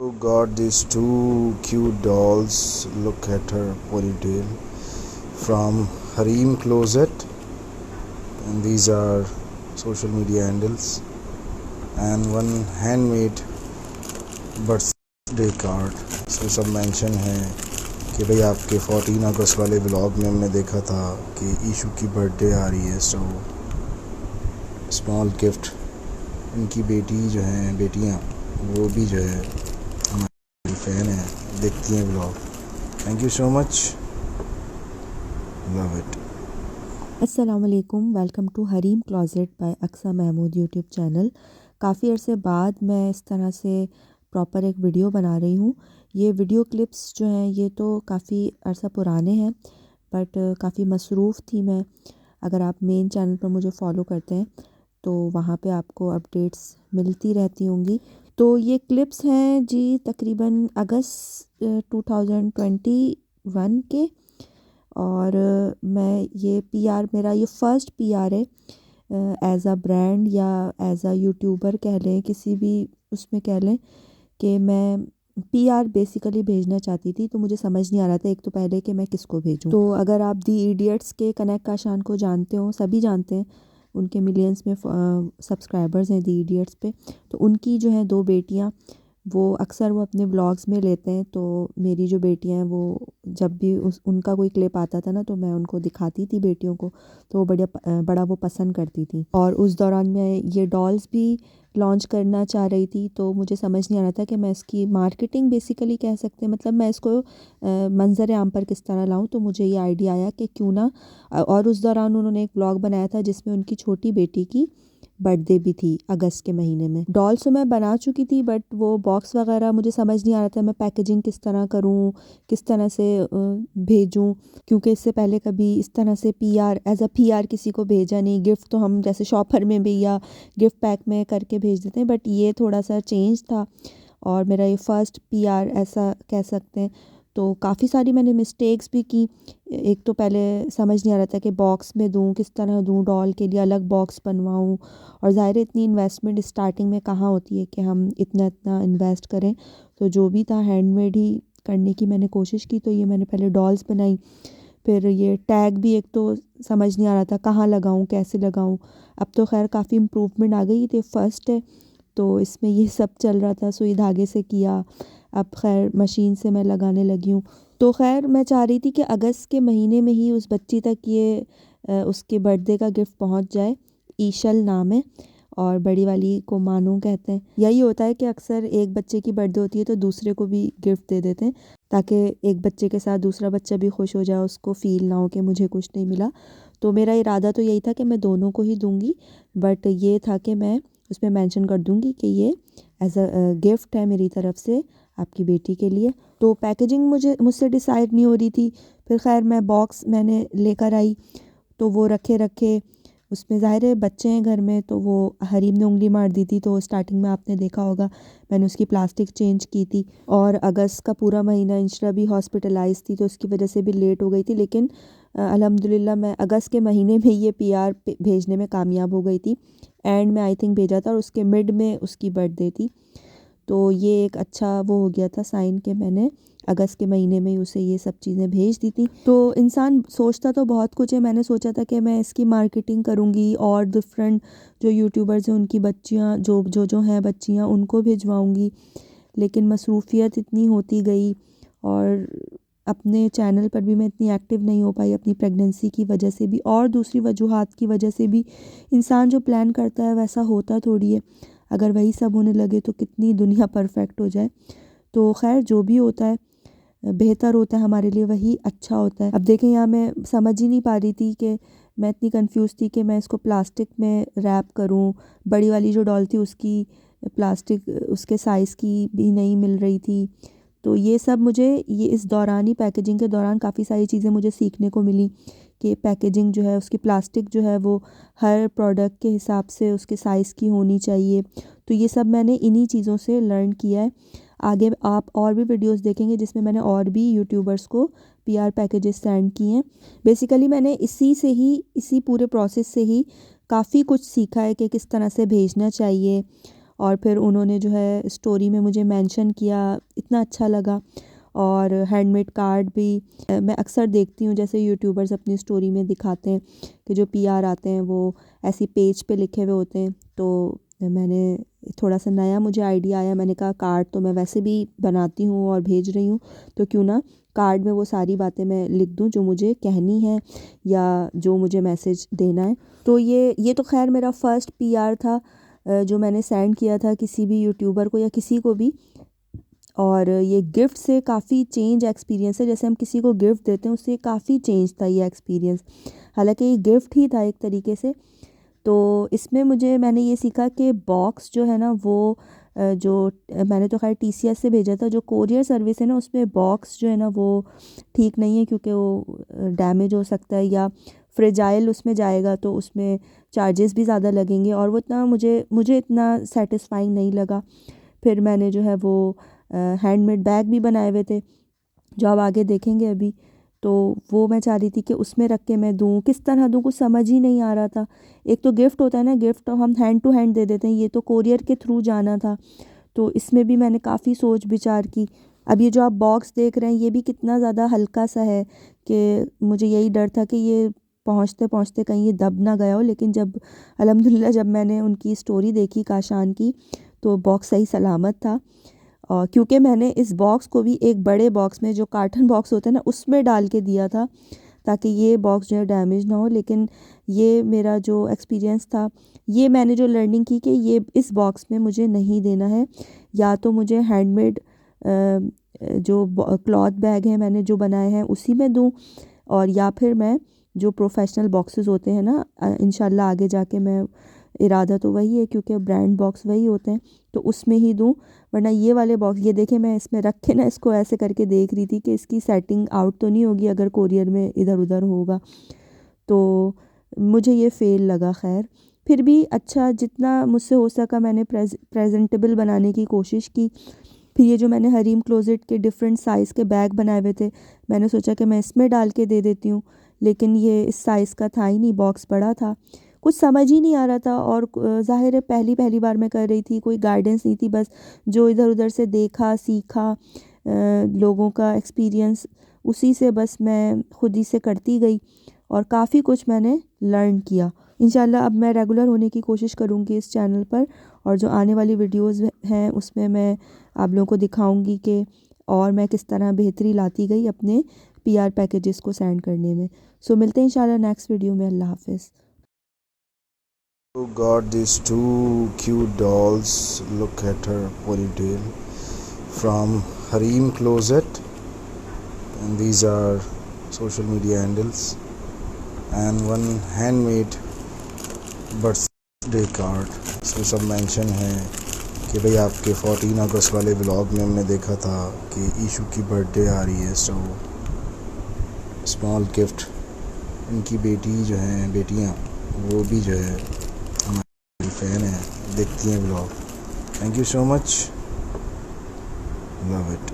Got these two cute dolls. Look at her ponytail from Hareem Closet, and these are social media handles, and one handmade birthday card. इसमें सब mention है कि भाई आपके 14 अगस्त वाले vlog में हमने देखा था कि ईशू की बर्थडे आ रही है, सो स्मॉल गिफ्ट। इनकी बेटी जो है बेटियाँ वो भी जो है हमारी फ़ैन है, देखती हैं vlog. Thank you so much, love it. अस्सलामुअलैकुम, welcome to Hareem closet by Aqsa Mahmood YouTube channel. काफ़ी अरसे बाद मैं इस तरह से प्रॉपर एक वीडियो बना रही हूँ। ये वीडियो क्लिप्स जो हैं ये तो काफ़ी अरसा पुराने हैं, बट काफ़ी मसरूफ़ थी मैं। अगर आप मेन चैनल पर मुझे फ़ॉलो करते हैं तो वहाँ पे आपको अपडेट्स मिलती रहती होंगी। तो ये क्लिप्स हैं जी तकरीबन अगस्त 2021 के, और मैं ये पीआर मेरा ये फ़र्स्ट पीआर है एज़ अ ब्रांड या एज़ अ यूट्यूबर कह लें, किसी भी उसमें कह लें कि मैं पीआर बेसिकली भेजना चाहती थी। तो मुझे समझ नहीं आ रहा था एक तो पहले कि मैं किसको भेजूं। तो अगर आप दी इडियट्स के कनेक्ट काशान को जानते हो, सभी जानते हैं, उनके मिलियंस में सब्सक्राइबर्स हैं दी इडियट्स पे। तो उनकी जो है 2 बेटियां, वो अक्सर वो अपने व्लॉग्स में लेते हैं। तो मेरी जो बेटियां हैं वो जब भी उनका कोई क्लिप आता था ना तो मैं उनको दिखाती थी बेटियों को, तो वो बड़ा वो पसंद करती थी। और उस दौरान मैं ये डॉल्स भी लॉन्च करना चाह रही थी। तो मुझे समझ नहीं आ रहा था कि मैं इसकी मार्केटिंग बेसिकली कह सकते हैं, मतलब मैं इसको मंजर आम पर किस तरह लाऊं। तो मुझे ये आइडिया आया कि क्यों ना, और उस दौरान उन्होंने एक व्लॉग बनाया था जिसमें उनकी छोटी बेटी की बर्थडे भी थी अगस्त के महीने में। डॉल्स तो मैं बना चुकी थी, बट वो बॉक्स वगैरह मुझे समझ नहीं आ रहा था मैं पैकेजिंग किस तरह करूं, किस तरह से भेजूं, क्योंकि इससे पहले कभी इस तरह से पीआर एज अ पीआर किसी को भेजा नहीं। गिफ्ट तो हम जैसे शॉपर में भी या गिफ्ट पैक में करके भेज देते हैं, बट ये थोड़ा सा चेंज था और मेरा ये फ़र्स्ट पीआर ऐसा कह सकते हैं। तो काफ़ी सारी मैंने मिस्टेक्स भी की। एक तो पहले समझ नहीं आ रहा था कि बॉक्स में दूँ, किस तरह दूँ, डॉल के लिए अलग बॉक्स बनवाऊँ। और ज़ाहिर है इतनी इन्वेस्टमेंट स्टार्टिंग में कहाँ होती है कि हम इतना इतना इन्वेस्ट करें। तो जो भी था हैंडमेड ही करने की मैंने कोशिश की। तो ये मैंने पहले डॉल्स बनाई, फिर ये टैग भी एक तो समझ नहीं आ रहा था कहाँ लगाऊँ, कैसे लगाऊँ। अब तो खैर काफ़ी इम्प्रूवमेंट आ गई। तो फर्स्ट है तो इसमें ये सब चल रहा था, सुई धागे से किया, अब खैर मशीन से मैं लगाने लगी हूँ। तो खैर मैं चाह रही थी कि अगस्त के महीने में ही उस बच्ची तक ये उसके बर्थडे का गिफ्ट पहुँच जाए। ईशल नाम है और बड़ी वाली को मानू कहते हैं। यही होता है कि अक्सर एक बच्चे की बर्थडे होती है तो दूसरे को भी गिफ्ट दे देते हैं, ताकि एक बच्चे के साथ दूसरा बच्चा भी खुश हो जाए, उसको फ़ील ना हो कि मुझे कुछ नहीं मिला। तो मेरा इरादा तो यही था कि मैं दोनों को ही दूंगी, बट ये था कि मैं उसमें मेंशन कर दूंगी कि ये एज अ गिफ्ट है मेरी तरफ से आपकी बेटी के लिए। तो पैकेजिंग मुझसे डिसाइड नहीं हो रही थी। फिर खैर मैं बॉक्स मैंने लेकर आई, तो वो रखे उसमें ज़ाहिर है बच्चे हैं घर में, तो वो हरीम ने उंगली मार दी थी। तो स्टार्टिंग में आपने देखा होगा मैंने उसकी प्लास्टिक चेंज की थी। और अगस्त का पूरा महीना इंशरा भी हॉस्पिटलाइज थी तो उसकी वजह से भी लेट हो गई थी। लेकिन अल्हम्दुलिल्लाह मैं अगस्त के महीने में ये पीआर भेजने में कामयाब हो गई थी। एंड में आई थिंक भेजा था और उसके मिड में उसकी बर्थडे थी। तो ये एक अच्छा वो हो गया था साइन कि मैंने अगस्त के महीने में ही उसे ये सब चीज़ें भेज दी थी। तो इंसान सोचता तो बहुत कुछ है। मैंने सोचा था कि मैं इसकी मार्केटिंग करूँगी और डिफरेंट जो यूट्यूबर्स हैं उनकी बच्चियाँ जो हैं बच्चियाँ उनको भिजवाऊँगी, लेकिन मसरूफ़ियत इतनी होती गई और अपने चैनल पर भी मैं इतनी एक्टिव नहीं हो पाई अपनी प्रेगनेंसी की वजह से भी, और दूसरी वजूहात की वजह से भी। इंसान जो प्लान करता है वैसा होता थोड़ी है। अगर वही सब होने लगे तो कितनी दुनिया परफेक्ट हो जाए। तो खैर जो भी होता है बेहतर होता है हमारे लिए, वही अच्छा होता है। अब देखें यहाँ मैं समझ ही नहीं पा रही थी कि मैं इतनी कंफ्यूज थी कि मैं इसको प्लास्टिक में रैप करूँ। बड़ी वाली जो डॉल थी उसकी प्लास्टिक उसके साइज़ की भी नहीं मिल रही थी। तो ये सब मुझे ये इस दौरान ही पैकेजिंग के दौरान काफ़ी सारी चीज़ें मुझे सीखने को मिली कि पैकेजिंग जो है उसकी प्लास्टिक जो है वो हर प्रोडक्ट के हिसाब से उसके साइज़ की होनी चाहिए। तो ये सब मैंने इन्हीं चीज़ों से लर्न किया है। आगे आप और भी वीडियोस देखेंगे जिसमें मैंने और भी यूट्यूबर्स को पीआर पैकेजेस सेंड किए हैं। बेसिकली मैंने इसी पूरे प्रोसेस से ही काफ़ी कुछ सीखा है कि किस तरह से भेजना चाहिए और फिर उन्होंने जो है स्टोरी में मुझे मेंशन किया, इतना अच्छा लगा। और हैंडमेड कार्ड भी मैं अक्सर देखती हूँ, जैसे यूट्यूबर्स अपनी स्टोरी में दिखाते हैं कि जो पीआर आते हैं वो ऐसी पेज पे लिखे हुए होते हैं। तो मैंने थोड़ा सा नया मुझे आइडिया आया, मैंने कहा कार्ड तो मैं वैसे भी बनाती हूँ और भेज रही हूँ, तो क्यों ना कार्ड में वो सारी बातें मैं लिख दूँ जो मुझे कहनी है या जो मुझे मैसेज देना है। तो ये तो खैर मेरा फ़र्स्ट पीआर था जो मैंने सेंड किया था किसी भी यूट्यूबर को या किसी को भी। और ये गिफ्ट से काफ़ी चेंज एक्सपीरियंस है, जैसे हम किसी को गिफ्ट देते हैं उससे काफ़ी चेंज था ये एक्सपीरियंस। हालांकि ये गिफ्ट ही था एक तरीके से। तो इसमें मैंने ये सीखा कि बॉक्स जो है ना वो मैंने तो खैर टीसीएस से भेजा था, जो कोरियर सर्विस है ना उसमें बॉक्स जो है ना वो ठीक नहीं है, क्योंकि वो डैमेज हो सकता है या फ्रेजाइल उसमें जाएगा तो उसमें चार्जेस भी ज़्यादा लगेंगे, और वो इतना मुझे इतना सेटिस्फाइंग नहीं लगा। फिर मैंने जो है वो हैंडमेड बैग भी बनाए हुए थे जो आप आगे देखेंगे अभी, तो वो मैं चाह रही थी कि उसमें रख के मैं दूँ, किस तरह दूँ कुछ समझ ही नहीं आ रहा था। एक तो गिफ्ट होता है ना, गिफ्ट तो हम हैंड टू हैंड दे देते हैं, ये तो कोरियर के थ्रू जाना था। तो इसमें भी मैंने काफ़ी सोच विचार की। अब ये जो आप बॉक्स देख रहे हैं ये भी कितना ज़्यादा हल्का सा है कि मुझे यही डर था कि ये पहुँचते पहुँचते कहीं ये दब ना गया हो, लेकिन जब अल्हम्दुलिल्लाह जब मैंने उनकी स्टोरी देखी काशान की, तो बॉक्स सही सलामत था। और क्योंकि मैंने इस बॉक्स को भी एक बड़े बॉक्स में, जो कार्टन बॉक्स होता है ना उसमें डाल के दिया था ताकि ये बॉक्स जो है डैमेज ना हो। लेकिन ये मेरा जो एक्सपीरियंस था, ये मैंने जो लर्निंग की कि ये इस बॉक्स में मुझे नहीं देना है, या तो मुझे हैंडमेड जो क्लॉथ बैग है मैंने जो बनाए हैं उसी में दूँ, और या फिर मैं जो प्रोफेशनल बॉक्सेस होते हैं ना, इंशाल्लाह आगे जाके मैं, इरादा तो वही है क्योंकि ब्रांड बॉक्स वही होते हैं, तो उसमें ही दूँ। वरना ये वाले बॉक्स, ये देखें मैं इसमें रख के ना इसको ऐसे करके देख रही थी कि इसकी सेटिंग आउट तो नहीं होगी अगर कोरियर में इधर उधर होगा, तो मुझे ये फ़ेल लगा। खैर फिर भी अच्छा, जितना मुझसे हो सका मैंने प्रेजेंटेबल बनाने की कोशिश की। फिर ये जो मैंने हरीम क्लोज़ेट के डिफरेंट साइज़ के बैग बनाए हुए थे, मैंने सोचा कि मैं इसमें डाल के दे देती हूँ, लेकिन ये इस साइज़ का था ही नहीं, बॉक्स बड़ा था, कुछ समझ ही नहीं आ रहा था। और ज़ाहिर है पहली बार मैं कर रही थी, कोई गाइडेंस नहीं थी, बस जो इधर उधर से देखा सीखा, लोगों का एक्सपीरियंस, उसी से बस मैं खुद ही से करती गई और काफ़ी कुछ मैंने लर्न किया। इंशाल्लाह अब मैं रेगुलर होने की कोशिश करूँगी इस चैनल पर, और जो आने वाली वीडियोस हैं उसमें मैं आप लोगों को दिखाऊंगी कि और मैं किस तरह बेहतरी लाती गई अपने पीआर पैकेजेस को सेंड करने में। सो मिलते हैं इंशाल्लाह नेक्स्ट वीडियो में। अल्लाह हाफिज़। Got these two cute dolls. Look at her ponytail from Hareem Closet, and these are social media handles, and one handmade birthday card. इसमें सब मेंशन है कि भाई आपके 14 अगस्त वाले व्लॉग में हमने देखा था कि ईशू की बर्थडे आ रही है, सो स्मॉल गिफ्ट। इनकी बेटी जो हैं, बेटियां, वो भी जो है हमारी फ़ैन है, देखती हैं vlog. Thank you so much, love it.